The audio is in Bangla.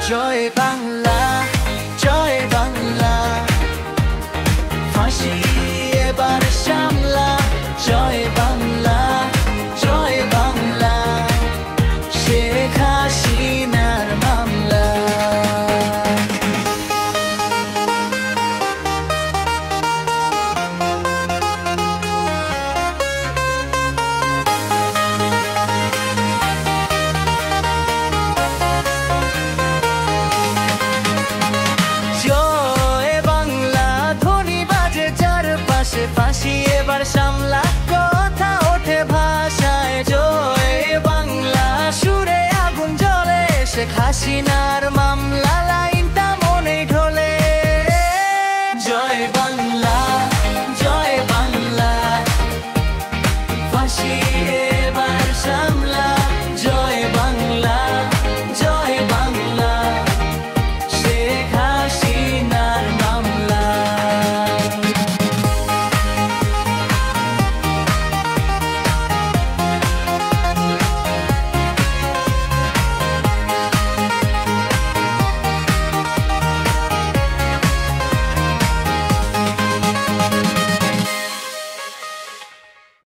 জয় বাংলা, জয় বাংলা, ফাঁসি এবার সামলা। জয় বাংলা, জয় বাংলা, শেখ হাসিনার মামলা। ফাঁসি এবার সামলা, কথা ওঠে ভাষায়। জয় বাংলা, সুরে আগুন জ্বলে শেখ হাসিনার